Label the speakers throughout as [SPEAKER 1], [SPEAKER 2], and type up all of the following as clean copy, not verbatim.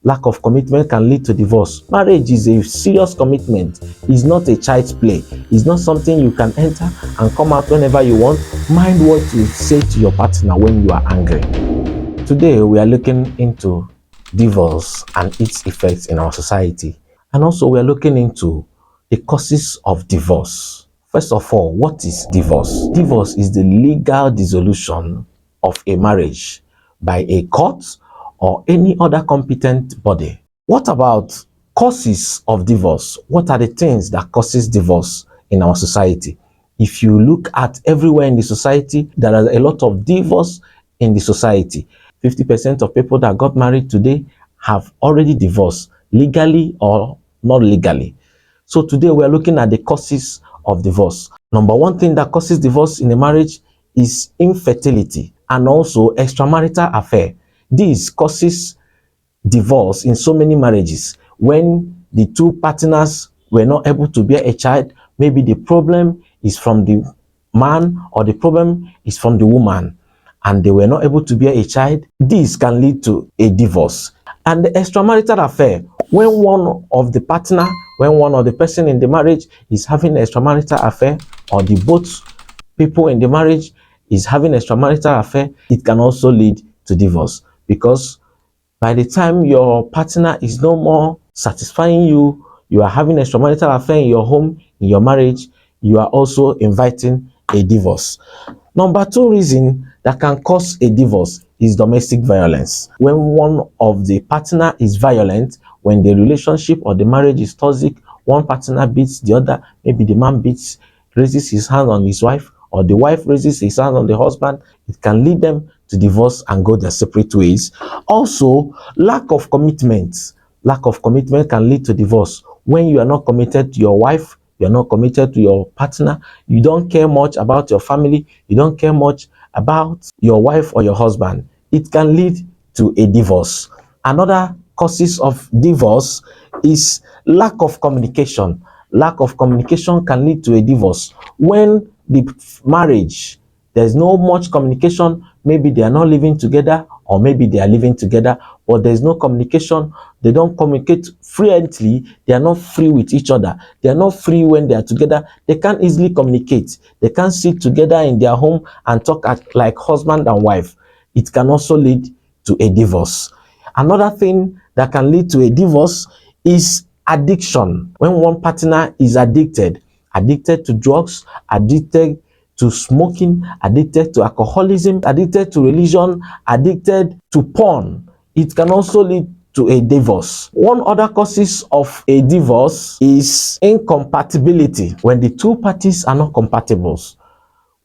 [SPEAKER 1] Lack of commitment can lead to divorce. Marriage is a serious commitment. It's not a child's play. It's not something you can enter and come out whenever you want. Mind what you say to your partner when you are angry. Today, we are looking into divorce and its effects in our society. And also, we are looking into the causes of divorce. First of all, what is divorce? Divorce is the legal dissolution of a marriage by a court or any other competent body. What about causes of divorce? What are the things that causes divorce in our society? If you look at everywhere in the society, there are a lot of divorce in the society. 50% of people that got married today have already divorced, legally or not legally. So today we are looking at the causes of divorce. Number one thing that causes divorce in a marriage is infertility and also extramarital affair. This causes divorce in so many marriages when the two partners were not able to bear a child. Maybe the problem is from the man or the problem is from the woman and they were not able to bear a child. This can lead to a divorce. And the extramarital affair, when one of the person in the marriage is having extramarital affair, or the both people in the marriage is having extramarital affair, it can also lead to divorce, because by the time your partner is no more satisfying you, you are having extramarital affair in your home, in your marriage, you are also inviting a divorce. Number two reason that can cause a divorce is domestic violence. When one of the partner is violent, when the relationship or the marriage is toxic, one partner beats the other, maybe the man raises his hand on his wife, or the wife raises his hand on the husband, it can lead them to divorce and go their separate ways. Also, lack of commitment. Lack of commitment can lead to divorce. When you are not committed to your wife, you are not committed to your partner, you don't care much about your family, you don't care much about your wife or your husband, it can lead to a divorce. Another causes of divorce is lack of communication. Lack of communication can lead to a divorce. When the marriage, there's no much communication, maybe they are not living together or maybe they are living together, but there's no communication, they don't communicate fluently, they are not free with each other, they are not free when they are together, they can't easily communicate, they can't sit together in their home and talk like husband and wife. It can also lead to a divorce. Another thing that can lead to a divorce is addiction. When one partner is addicted to drugs, addicted to smoking, addicted to alcoholism, addicted to religion, addicted to porn, it can also lead to a divorce. One other causes of a divorce is incompatibility. When the two parties are not compatible.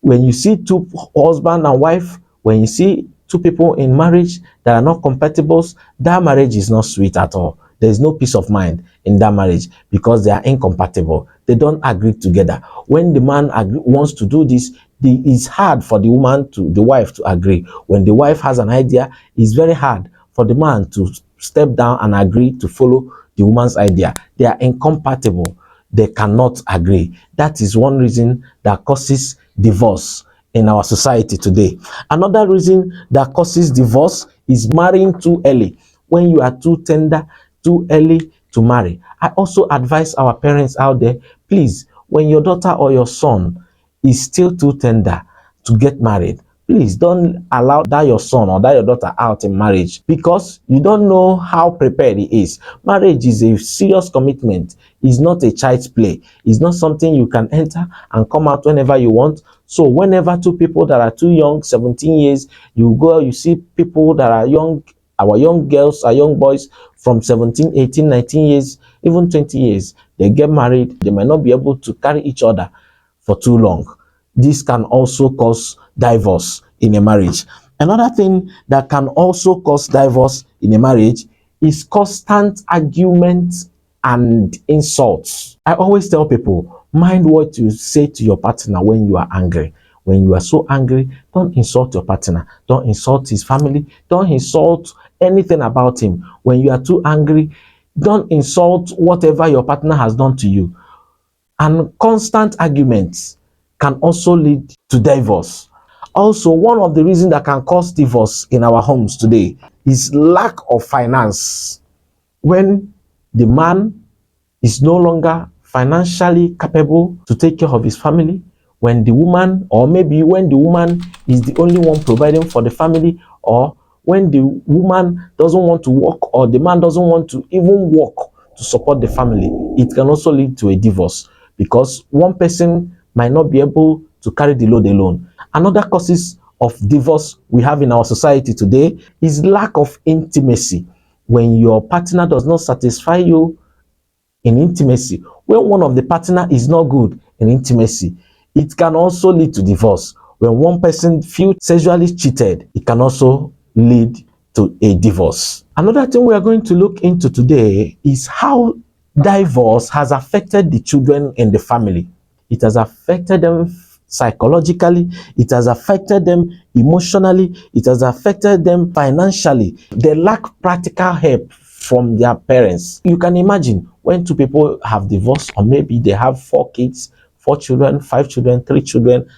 [SPEAKER 1] When you see two husband and wife, when you see two people in marriage that are not compatible, that marriage is not sweet at all. There is no peace of mind in that marriage because they are incompatible. They don't agree together. When the man wants to do this, it's hard for the wife to agree. When the wife has an idea, it's very hard for the man to step down and agree to follow the woman's idea. They are incompatible. They cannot agree. That is one reason that causes divorce in our society today. Another reason that causes divorce is marrying too early. When you are too tender, too early to marry. I also advise our parents out there, please, when your daughter or your son is still too tender to get married, please don't allow that your son or that your daughter out in marriage, because you don't know how prepared he is. Marriage is a serious commitment. It's not a child's play. It's not something you can enter and come out whenever you want. So whenever two people that are too young, 17 years, you see people that are young, our young girls, our young boys from 17, 18, 19 years, even 20 years, they get married. They might not be able to carry each other for too long. This can also cause divorce in a marriage. Another thing that can also cause divorce in a marriage is constant arguments and insults. I always tell people, mind what you say to your partner when you are angry. When you are so angry, don't insult your partner. Don't insult his family. Don't insult anything about him. When you are too angry, don't insult whatever your partner has done to you. And constant arguments can also lead to divorce. Also, one of the reasons that can cause divorce in our homes today is lack of finance. when the man is no longer financially capable to take care of his family, when the woman, or maybe when the woman is the only one providing for the family, or when the woman doesn't want to work, or the man doesn't want to even work to support the family, it can also lead to a divorce, because one person might not be able to carry the load alone. Another causes of divorce we have in our society today is lack of intimacy. When your partner does not satisfy you in intimacy, when one of the partner is not good in intimacy, it can also lead to divorce. When one person feels sexually cheated, it can also lead to a divorce. Another thing we are going to look into today is how divorce has affected the children in the family. It has affected them psychologically, it has affected them emotionally, it has affected them financially. They lack practical help from their parents. You can imagine when two people have divorced, or maybe they have 4 kids, 4 children, 5 children, 3 children,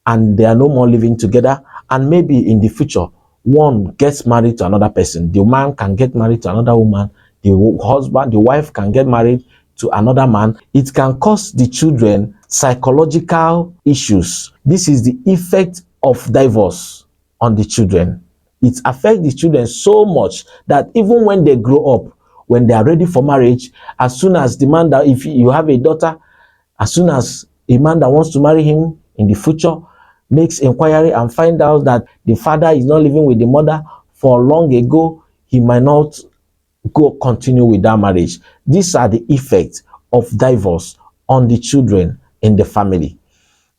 [SPEAKER 1] and they are no more living together, and maybe in the future one gets married to another person. The man can get married to another woman, the wife can get married to another man. It can cause the children psychological issues. This is the effect of divorce on the children. It affects the children so much that even when they grow up, when they are ready for marriage, as soon as the man that, if you have a daughter, as soon as a man that wants to marry him in the future makes inquiry and find out that the father is not living with the mother for long ago, he might not continue with that marriage. These are the effects of divorce on the children in the family.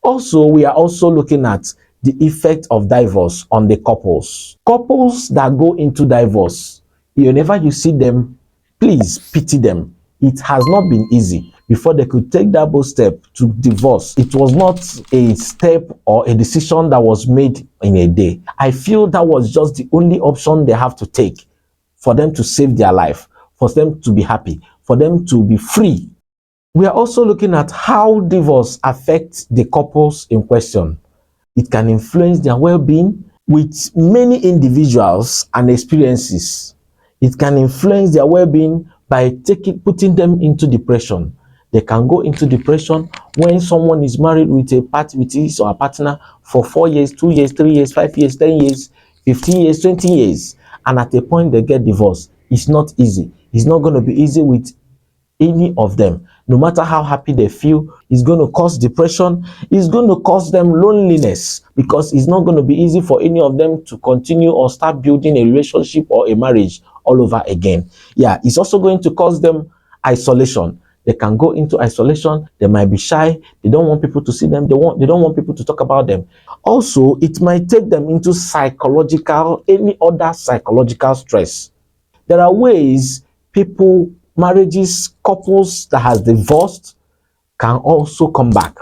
[SPEAKER 1] Also, we are also looking at the effect of divorce on the couples. Couples that go into divorce, whenever you see them, please pity them. It has not been easy. Before they could take that bold step to divorce, it was not a step or a decision that was made in a day. I feel that was just the only option they have to take for them to save their life, for them to be happy, for them to be free. We are also looking at how divorce affects the couples in question. It can influence their well-being with many individuals and experiences. It can influence their well-being by putting them into depression. They can go into depression when someone is married with his or a partner for 4 years, 2 years, 3 years, 5 years, 10 years, 15 years, 20 years, and at a point they get divorced. It's not easy. It's not going to be easy with any of them. No matter how happy they feel, it's going to cause depression. It's going to cause them loneliness, because it's not going to be easy for any of them to continue or start building a relationship or a marriage all over again. Yeah, it's also going to cause them isolation. They can go into isolation. They might be shy. They don't want people to see them. They don't want people to talk about them. Also, it might take them into any other psychological stress. There are ways couples that has divorced can also come back.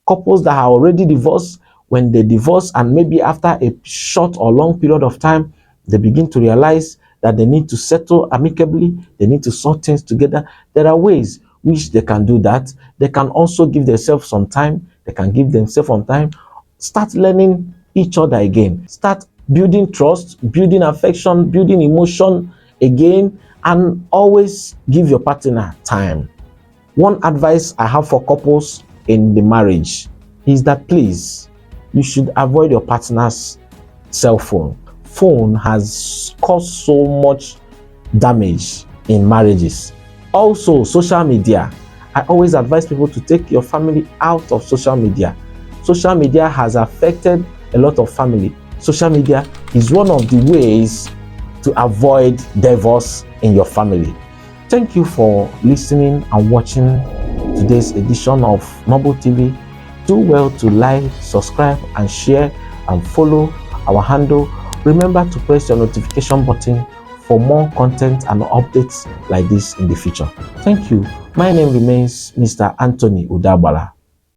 [SPEAKER 1] Couples that are already divorced, when they divorce and maybe after a short or long period of time, they begin to realize that they need to settle amicably, they need to sort things together. There are ways which they can do that. They can also give themselves some time. Start learning each other again. Start building trust, building affection, building emotion again, and always give your partner time. One advice I have for couples in the marriage is that please, you should avoid your partner's cell phone. Phone has caused so much damage in marriages. Also, social media. I always advise people to take your family out of social media. Social media has affected a lot of family. Social media is one of the ways to avoid divorce in your family. Thank you for listening and watching today's edition of Marble TV. Do well to like, subscribe, and share, and follow our handle. Remember to press your notification button for more content and updates like this in the future. Thank you. My name remains Mr. Anthony Udabala.